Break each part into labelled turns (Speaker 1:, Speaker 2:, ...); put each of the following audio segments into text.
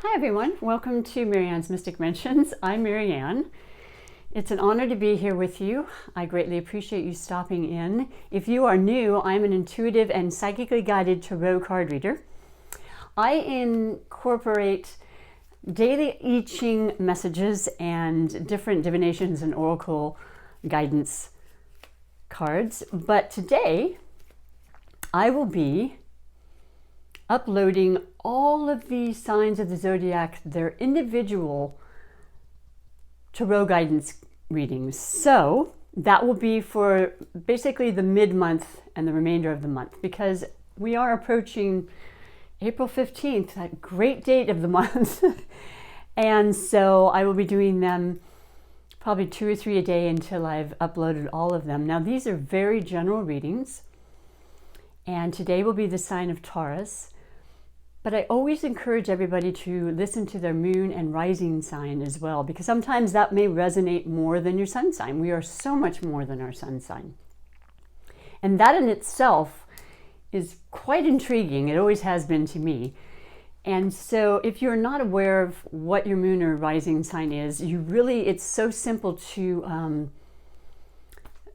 Speaker 1: Hi everyone, welcome to MaryAnne's Mystic Mentions. I'm MaryAnne. It's an honor to be here with you. I greatly appreciate you stopping in. If you are new, I'm an intuitive and psychically guided tarot card reader. I incorporate daily I Ching messages and different divinations and oracle guidance cards, but today I will be uploading all of the signs of the zodiac, their individual tarot guidance readings. So that will be for basically the mid-month and the remainder of the month, because we are approaching April 15th, that great date of the month. And so I will be doing them probably 2 or 3 a day until I've uploaded all of them. Now these are very general readings, and today will be the sign of Taurus. But I always encourage everybody to listen to their moon and rising sign as well, because sometimes that may resonate more than your sun sign. We are so much more than our sun sign. And that in itself is quite intriguing. It always has been to me. And so if you're not aware of what your moon or rising sign is, it's so simple to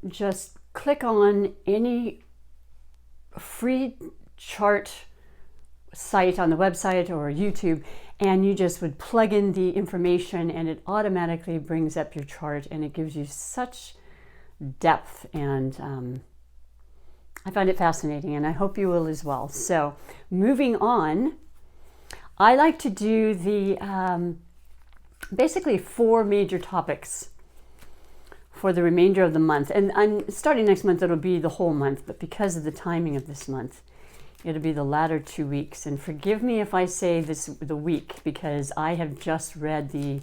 Speaker 1: just click on any free chart site on the website or YouTube, and you just would plug in the information and it automatically brings up your chart, and it gives you such depth, and I find it fascinating, and I hope you will as well. So moving on, I like to do the basically 4 major topics for the remainder of the month, and I'm starting next month. It'll be the whole month, but because of the timing of this month, it'll be the latter 2 weeks. And forgive me if I say the week, because I have just read the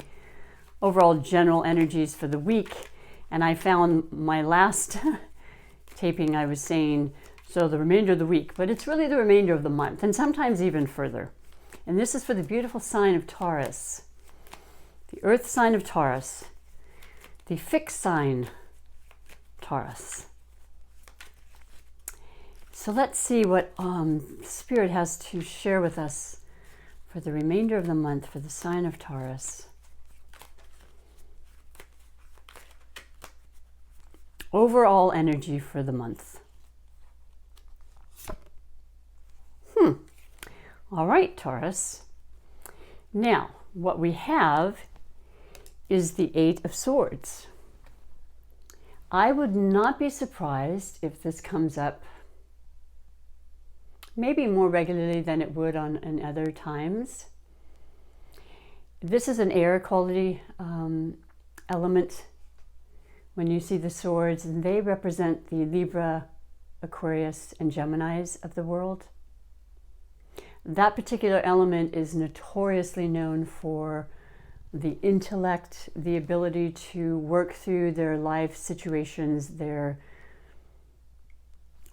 Speaker 1: overall general energies for the week, and I found my last taping I was saying, so the remainder of the week, but it's really the remainder of the month, and sometimes even further. And this is for the beautiful sign of Taurus, the earth sign of Taurus, the fixed sign Taurus. So let's see what Spirit has to share with us for the remainder of the month for the sign of Taurus. Overall energy for the month. All right, Taurus. Now, what we have is the 8 of Swords. I would not be surprised if this comes up maybe more regularly than it would in other times. This is an air quality element when you see the swords, and they represent the Libra, Aquarius, and Geminis of the world. That particular element is notoriously known for the intellect, the ability to work through their life situations, their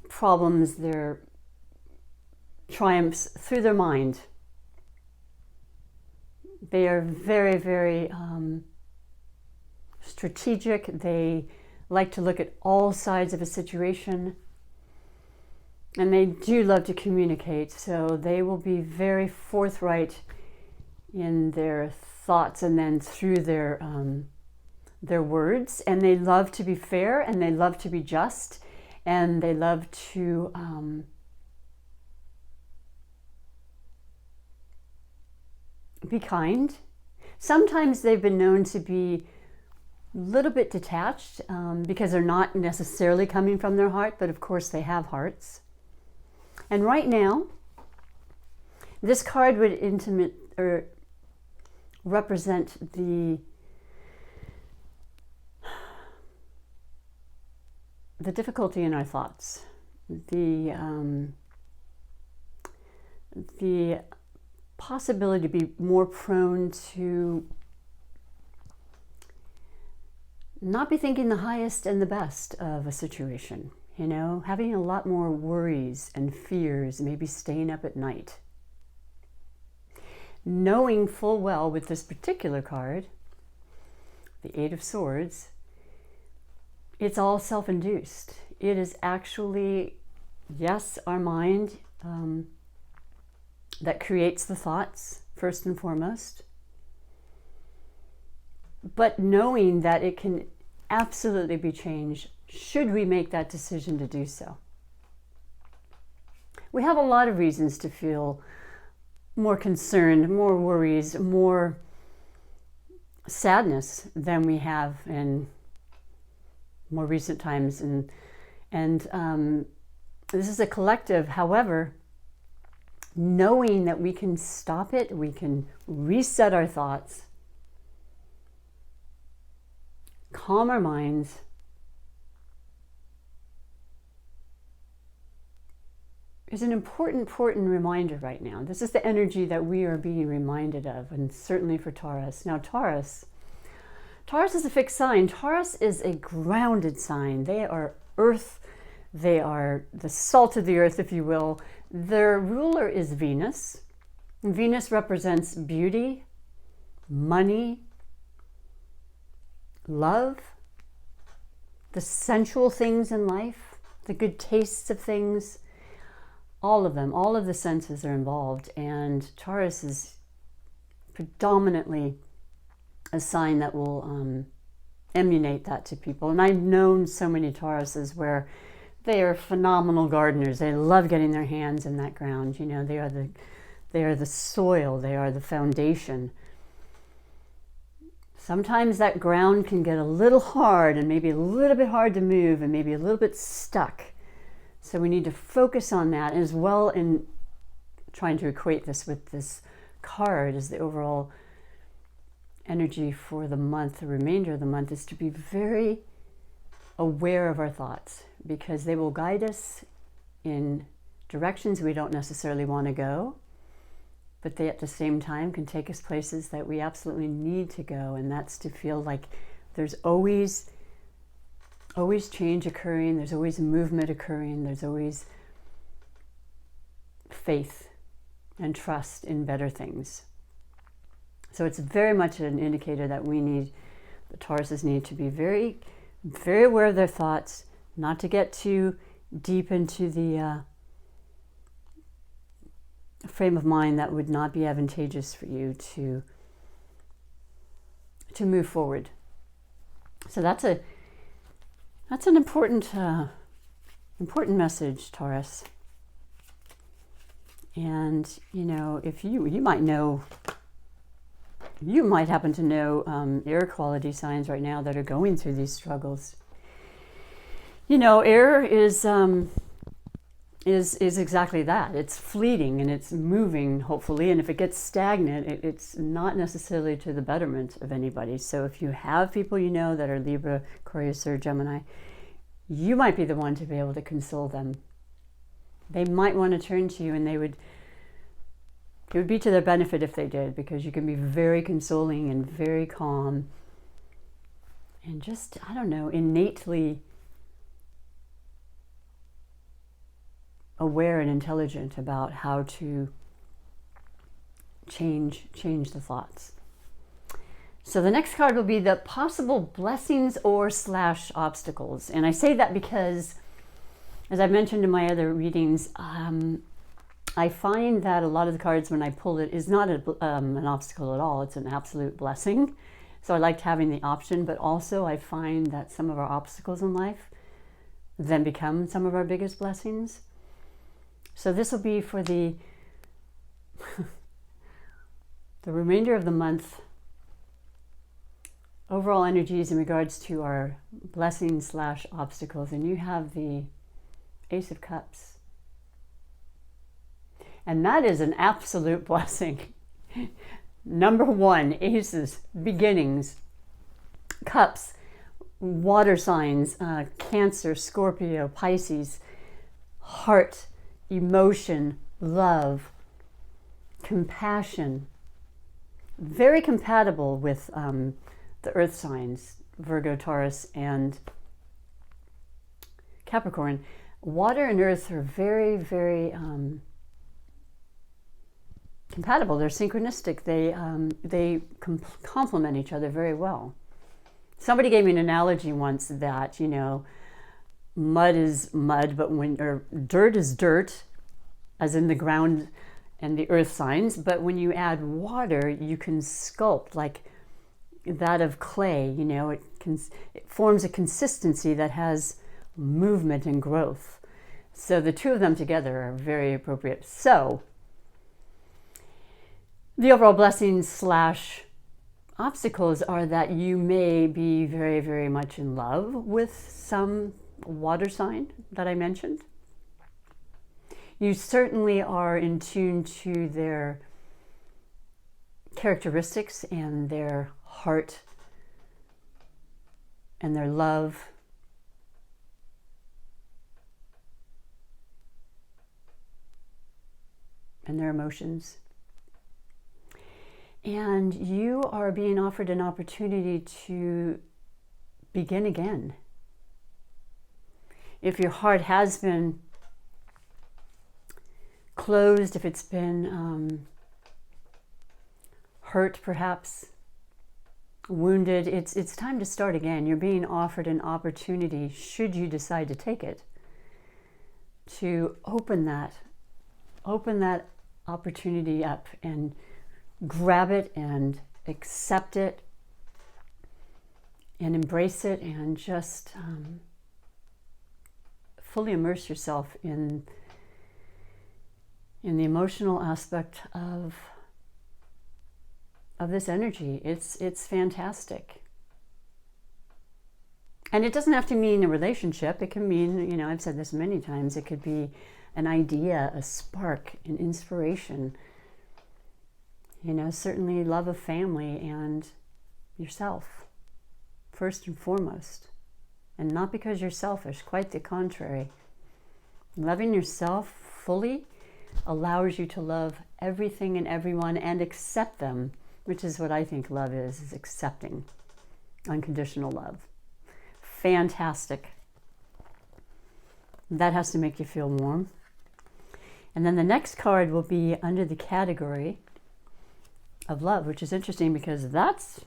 Speaker 1: problems, their triumphs through their mind. They are very, very strategic. They like to look at all sides of a situation, and they do love to communicate. So they will be very forthright in their thoughts and then through their words. And they love to be fair, and they love to be just, and they love to be kind. Sometimes they've been known to be a little bit detached because they're not necessarily coming from their heart, but of course they have hearts. And right now, this card would represent the difficulty in our thoughts, the possibility to be more prone to not be thinking the highest and the best of a situation, having a lot more worries and fears, maybe staying up at night. Knowing full well with this particular card, the 8 of Swords, it's all self-induced. It is actually, yes, our mind that creates the thoughts first and foremost, but knowing that it can absolutely be changed should we make that decision to do so. We have a lot of reasons to feel more concerned, more worries, more sadness than we have in more recent times, and this is a collective. However, knowing that we can stop it, we can reset our thoughts, calm our minds, is an important reminder right now. This is the energy that we are being reminded of, and certainly for Taurus. Now, Taurus is a fixed sign. Taurus is a grounded sign. They are earth. They are the salt of the earth, if you will. Their ruler is Venus. And Venus represents beauty, money, love, the sensual things in life, the good tastes of things. All of them, all of the senses are involved, and Taurus is predominantly a sign that will emanate that to people. And I've known so many Tauruses where they are phenomenal gardeners. They love getting their hands in that ground. You know, they are the soil. They are the foundation. Sometimes that ground can get a little hard and maybe a little bit hard to move and maybe a little bit stuck. So we need to focus on that, as well in trying to equate this with this card as the overall energy for the month. The remainder of the month is to be very aware of our thoughts, because they will guide us in directions we don't necessarily want to go, but they at the same time can take us places that we absolutely need to go, and that's to feel like there's always change occurring, there's always movement occurring, there's always faith and trust in better things. So it's very much an indicator that the Tauruses need to be very, very aware of their thoughts, not to get too deep into the frame of mind that would not be advantageous for you to move forward. So that's an important message, Taurus. And you know, if you might happen to know air quality signs right now that are going through these struggles. You know, air is exactly that. It's fleeting and it's moving, hopefully. And if it gets stagnant, it's not necessarily to the betterment of anybody. So if you have people you know that are Libra, Aquarius, or Gemini, you might be the one to be able to console them. They might want to turn to you, and it would be to their benefit if they did, because you can be very consoling and very calm and just, I don't know, innately aware and intelligent about how to change the thoughts. So the next card will be the possible blessings or / obstacles. And I say that because, as I mentioned in my other readings, I find that a lot of the cards, when I pull it, is not an obstacle at all. It's an absolute blessing. So I liked having the option, but also I find that some of our obstacles in life then become some of our biggest blessings. So this will be for the remainder of the month. Overall energies in regards to our blessings / obstacles. And you have the Ace of Cups. And that is an absolute blessing. Number one, aces, beginnings, cups, water signs, Cancer, Scorpio, Pisces, heart, emotion, love, compassion. Very compatible with the earth signs, Virgo, Taurus, and Capricorn. Water and earth are very, very compatible. They're synchronistic. They complement each other very well. Somebody gave me an analogy once that, you know, mud is mud, or dirt is dirt, as in the ground and the earth signs, but when you add water, you can sculpt like that of clay. You know, it forms a consistency that has movement and growth. So the two of them together are very appropriate. So the overall blessings / obstacles are that you may be very, very much in love with some water sign that I mentioned. You certainly are in tune to their characteristics and their heart and their love. And their emotions. And you are being offered an opportunity to begin again. If your heart has been closed, if it's been hurt perhaps, wounded, it's time to start again. You're being offered an opportunity, should you decide to take it, to open that opportunity up and grab it and accept it and embrace it and just fully immerse yourself in the emotional aspect of this energy. It's fantastic. And it doesn't have to mean a relationship. It can mean, you know, I've said this many times, it could be an idea, a spark, an inspiration. You know, certainly love of family and yourself, first and foremost. And not because you're selfish, quite the contrary. Loving yourself fully allows you to love everything and everyone and accept them, which is what I think love is accepting. Unconditional love. Fantastic. That has to make you feel warm. And then the next card will be under the category of love, which is interesting because that's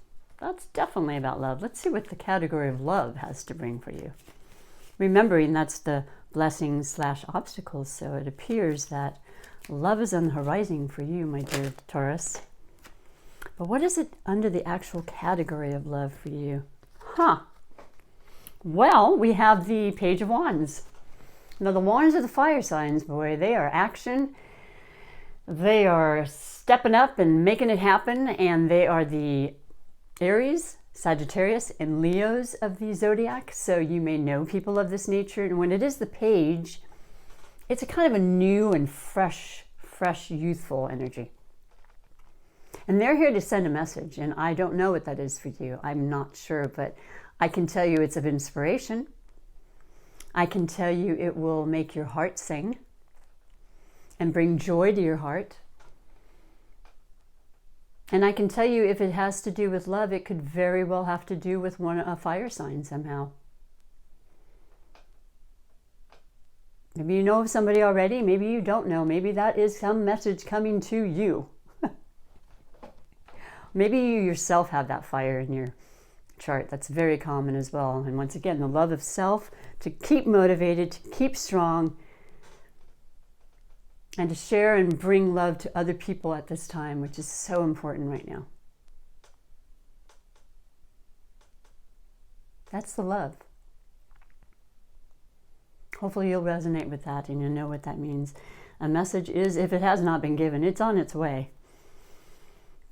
Speaker 1: definitely about love. Let's see what the category of love has to bring for you. Remembering that's the blessings / obstacles, so it appears that love is on the horizon for you, my dear Taurus. But what is it under the actual category of love for you? Well, we have the Page of Wands. Now, the Wands are the fire signs, boy. They are action. They are stepping up and making it happen, and they are the Aries, Sagittarius, and Leos of the zodiac. So you may know people of this nature. And when it is the page, it's a kind of a new and fresh, youthful energy. And they're here to send a message. And I don't know what that is for you. I'm not sure, but I can tell you it's of inspiration. I can tell you it will make your heart sing and bring joy to your heart. And I can tell you if it has to do with love, it could very well have to do with a fire sign somehow. Maybe you know of somebody already. Maybe you don't know. Maybe that is some message coming to you. Maybe you yourself have that fire in your chart. That's very common as well. And once again, the love of self, to keep motivated, to keep strong, and to share and bring love to other people at this time, which is so important right now. That's the love. Hopefully you'll resonate with that and you'll know what that means. A message is, if it has not been given, it's on its way.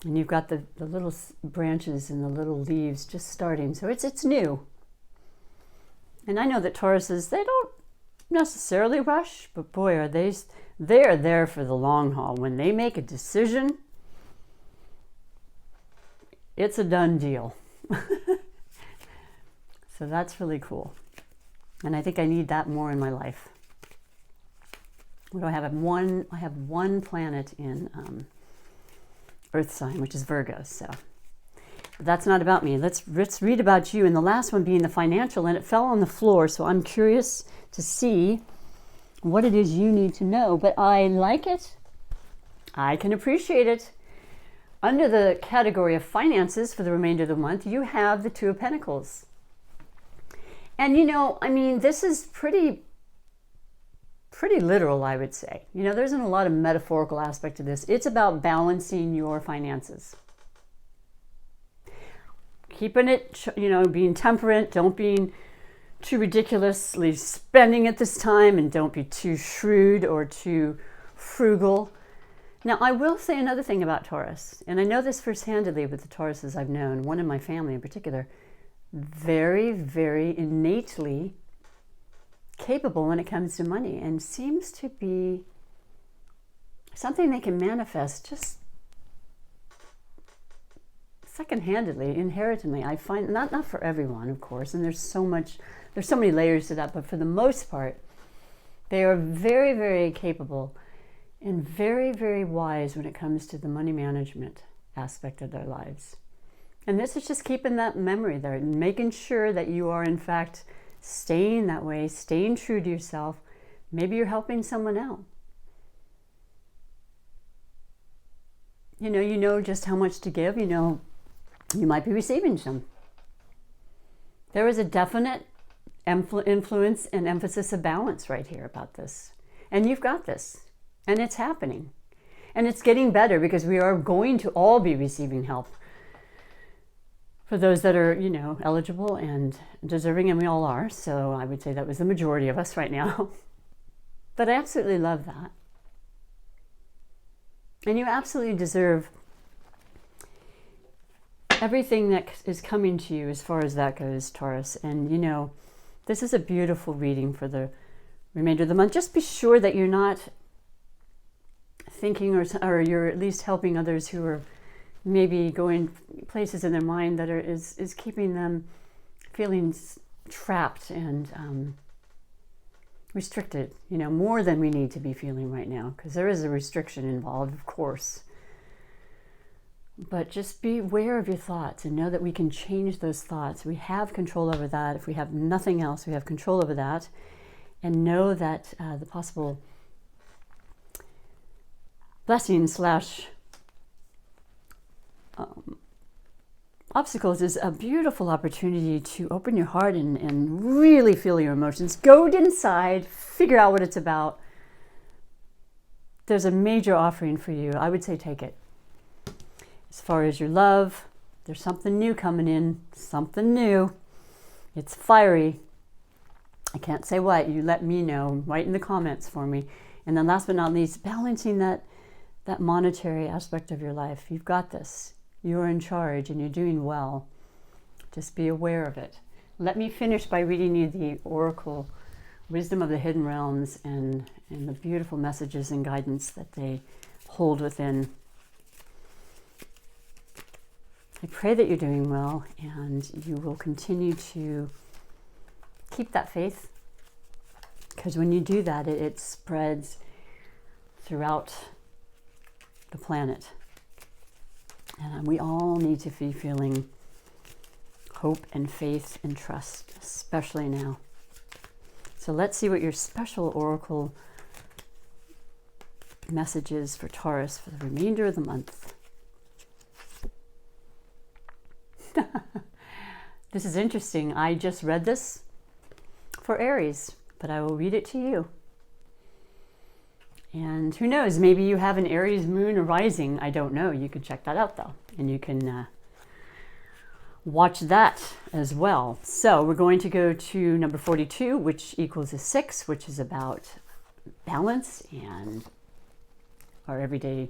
Speaker 1: And you've got the little branches and the little leaves just starting. So it's new. And I know that Tauruses, they don't necessarily rush, but boy, are they're there for the long haul. When they make a decision, it's a done deal. So that's really cool. And I think I need that more in my life. What do I have? I have one planet in Earth sign, which is Virgo. So but that's not about me. Let's read about you. And the last one being the financial, and it fell on the floor. So I'm curious to see what it is you need to know. But I like it. I can appreciate it. Under the category of finances for the remainder of the month, you have the Two of Pentacles. And you know, I mean, this is pretty pretty literal, I would say. You know, there isn't a lot of metaphorical aspect to this. It's about balancing your finances. Keeping it, you know, being temperate, don't be too ridiculously spending at this time, and don't be too shrewd or too frugal. Now, I will say another thing about Taurus, and I know this first-handedly with the Tauruses I've known, one in my family in particular, very, very innately capable when it comes to money, and seems to be something they can manifest just second-handedly, inherently. I find, not for everyone, of course, and there's so many layers to that, but for the most part, they are very, very capable and very, very wise when it comes to the money management aspect of their lives. And this is just keeping that memory there and making sure that you are, in fact, staying that way, staying true to yourself. Maybe you're helping someone out. You know just how much to give. You know, you might be receiving some. There is a definite influence and emphasis of balance right here about this. And you've got this. And it's happening. And it's getting better because we are going to all be receiving help. For those that are, you know, eligible and deserving, and we all are. So I would say that was the majority of us right now. But I absolutely love that. And you absolutely deserve everything that is coming to you as far as that goes, Taurus. And, you know, this is a beautiful reading for the remainder of the month. Just be sure that you're not thinking or you're at least helping others who are maybe going places in their mind that is keeping them feeling trapped and restricted, you know, more than we need to be feeling right now, because there is a restriction involved, of course. But just be aware of your thoughts and know that we can change those thoughts. We have control over that. If we have nothing else, we have control over that. And know that the possible blessing / obstacles is a beautiful opportunity to open your heart and really feel your emotions. Go inside, figure out what it's about. There's a major offering for you. I would say take it. As far as your love, there's something new coming in, something new. It's fiery. I can't say what. You let me know. Write in the comments for me. And then last but not least, balancing that monetary aspect of your life. You've got this. You're in charge and you're doing well. Just be aware of it. Let me finish by reading you the Oracle Wisdom of the Hidden Realms and the beautiful messages and guidance that they hold within. I pray that you're doing well and you will continue to keep that faith, because when you do that, it spreads throughout the planet. And we all need to be feeling hope and faith and trust, especially now. So let's see what your special Oracle message is for Taurus for the remainder of the month. This is interesting. I just read this for Aries, but I will read it to you. And who knows, maybe you have an Aries moon arising. I don't know. You can check that out though. And you can watch that as well. So we're going to go to number 42, which equals a 6, which is about balance and our everyday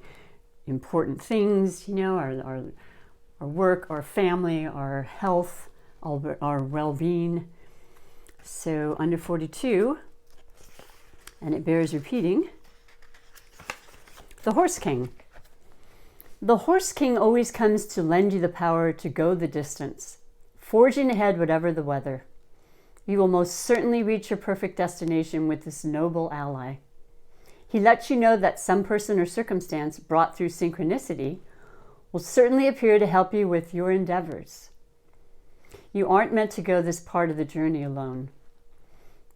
Speaker 1: important things, you know, our work, our family, our health, our well-being. So under 42, and it bears repeating, the Horse King. The Horse King always comes to lend you the power to go the distance, forging ahead whatever the weather. You will most certainly reach your perfect destination with this noble ally. He lets you know that some person or circumstance brought through synchronicity will certainly appear to help you with your endeavors. You aren't meant to go this part of the journey alone.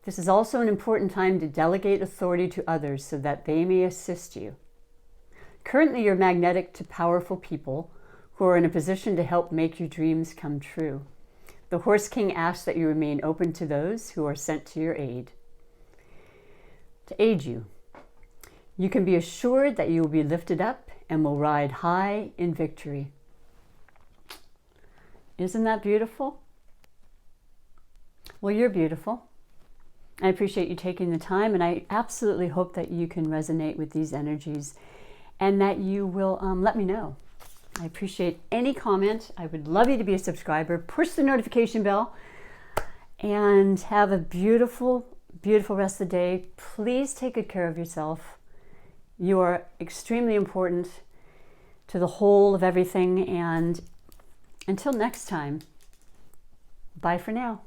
Speaker 1: This is also an important time to delegate authority to others so that they may assist you. Currently, you're magnetic to powerful people who are in a position to help make your dreams come true. The Horse King asks that you remain open to those who are sent to your aid. to aid you. You can be assured that you will be lifted up and will ride high in victory. Isn't that beautiful? Well, you're beautiful. I appreciate you taking the time, and I absolutely hope that you can resonate with these energies and that you will let me know. I appreciate any comment. I would love you to be a subscriber. Push the notification bell and have a beautiful, beautiful rest of the day. Please take good care of yourself. You are extremely important to the whole of everything. And until next time, bye for now.